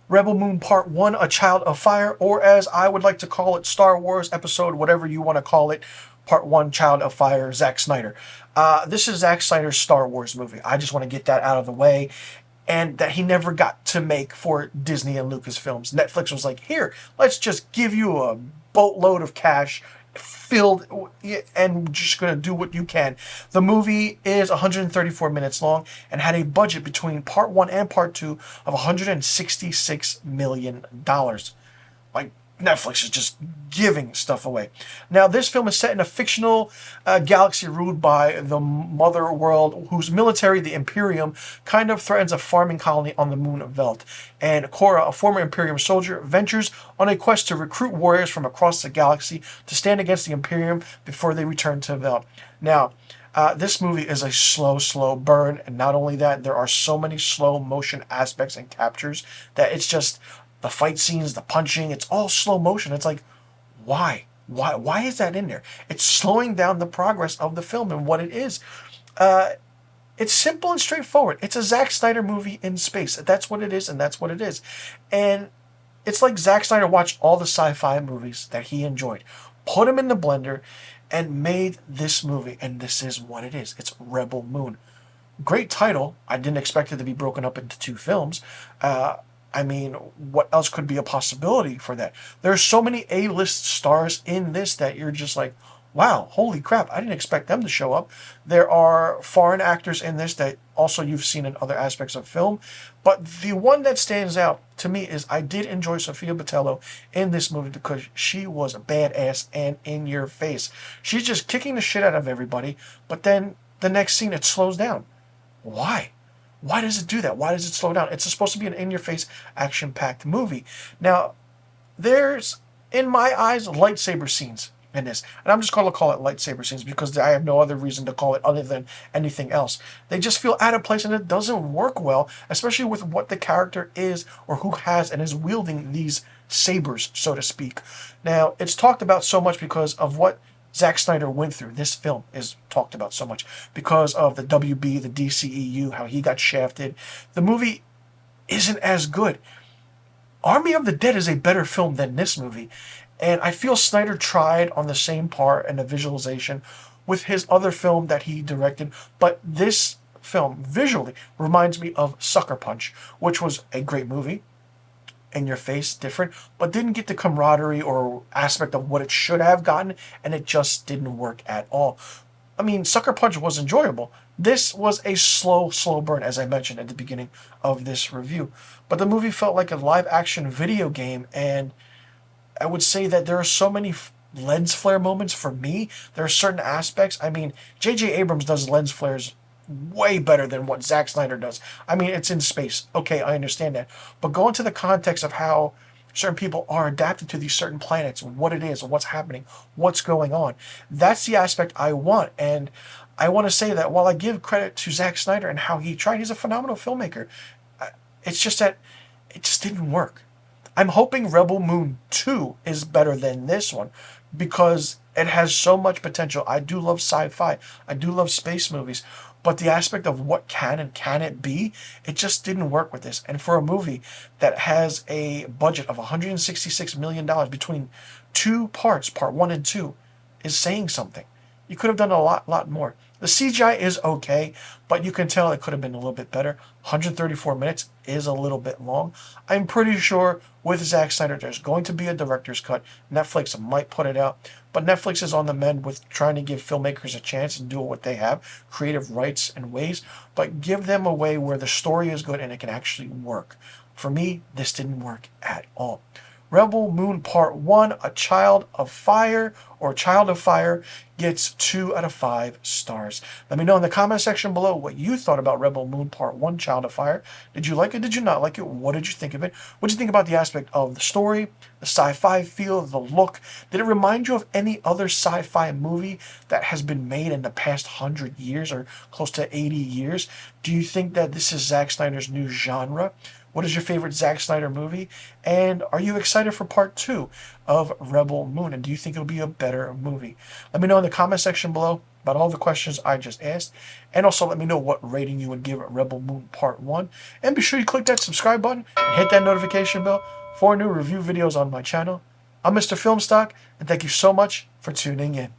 Rebel Moon Part 1, A Child of Fire, or as I would like to call it, Star Wars Episode, whatever you want to call it, Part 1, Child of Fire, Zack Snyder. This is Zack Snyder's Star Wars movie. I just want to get that out of the way. And that he never got to make for Disney and Lucasfilms. Netflix was like, here, let's just give you a boatload of cash filled and just going to do what you can. The movie is 134 minutes long and had a budget between part 1 and part 2 of $166 million. Like, Netflix is just giving stuff away. Now, this film is set in a fictional galaxy ruled by the Mother World, whose military, the Imperium, kind of threatens a farming colony on the moon of Velt. And Cora, a former Imperium soldier, ventures on a quest to recruit warriors from across the galaxy to stand against the Imperium before they return to Velt. Now, this movie is a slow burn, and not only that, there are so many slow motion aspects and captures that it's just the fight scenes, the punching, it's all slow motion. It's like, why? Why is that in there? It's slowing down the progress of the film and what it is. It's simple and straightforward. It's a Zack Snyder movie in space. That's what it is, and that's what it is. And it's like Zack Snyder watched all the sci-fi movies that he enjoyed, put them in the blender, and made this movie. And this is what it is. It's Rebel Moon. Great title. I didn't expect it to be broken up into two films. I mean, what else could be a possibility for that? There's so many A-list stars in this that you're just like, wow, holy crap, I didn't expect them to show up. There are foreign actors in this that also you've seen in other aspects of film. But the one that stands out to me is I did enjoy Sofia Boutella in this movie because she was a badass and in your face. She's just kicking the shit out of everybody, but then the next scene it slows down. Why? Why does it do that? Why does it slow down? It's supposed to be an in-your-face, action-packed movie. Now, there's, in my eyes, lightsaber scenes in this. And I'm just going to call it lightsaber scenes because I have no other reason to call it other than anything else. They just feel out of place and it doesn't work well, especially with what the character is or who has and is wielding these sabers, so to speak. Now, it's talked about so much because of what Zack Snyder went through. This film is talked about so much because of the WB, the DCEU, how he got shafted. The movie isn't as good. Army of the Dead is a better film than this movie, and I feel Snyder tried on the same part and the visualization with his other film that he directed, but this film visually reminds me of Sucker Punch, which was a great movie. In your face, different, but didn't get the camaraderie or aspect of what it should have gotten, and it just didn't work at all. I mean, Sucker Punch was enjoyable. This was a slow burn, as I mentioned at the beginning of this review. But the movie felt like a live action video game, and I would say that there are so many lens flare moments for me. There are certain aspects. I mean, J.J. Abrams does lens flares way better than what Zack Snyder does. I mean, it's in space. Okay, I understand that. But go into the context of how certain people are adapted to these certain planets, what it is, what's happening, what's going on. That's the aspect I want. And I want to say that while I give credit to Zack Snyder and how he tried, he's a phenomenal filmmaker. It's just that it just didn't work. I'm hoping Rebel Moon 2 is better than this one because it has so much potential. I do love sci-fi. I do love space movies. But the aspect of what can and can it be, it just didn't work with this. And for a movie that has a budget of $166 million between two parts, part 1 and 2, is saying something. You could have done a lot more. The CGI is okay, but you can tell it could have been a little bit better. 134 minutes is a little bit long. I'm pretty sure with Zack Snyder, there's going to be a director's cut. Netflix might put it out, but Netflix is on the mend with trying to give filmmakers a chance and do what they have, creative rights and ways, but give them a way where the story is good and it can actually work. For me, this didn't work at all. Rebel Moon Part 1, A Child of Fire, or Child of Fire, gets 2 out of 5 stars. Let me know in the comment section below what you thought about Rebel Moon Part 1, Child of Fire. Did you like it? Did you not like it? What did you think of it? What did you think about the aspect of the story, the sci-fi feel, the look? Did it remind you of any other sci-fi movie that has been made in the past 100 years or close to 80 years? Do you think that this is Zack Snyder's new genre? What is your favorite Zack Snyder movie? And are you excited for part 2 of Rebel Moon? And do you think it'll be a better movie? Let me know in the comment section below about all the questions I just asked. And also let me know what rating you would give Rebel Moon Part 1. And be sure you click that subscribe button and hit that notification bell for new review videos on my channel. I'm Mr. Filmstock, and thank you so much for tuning in.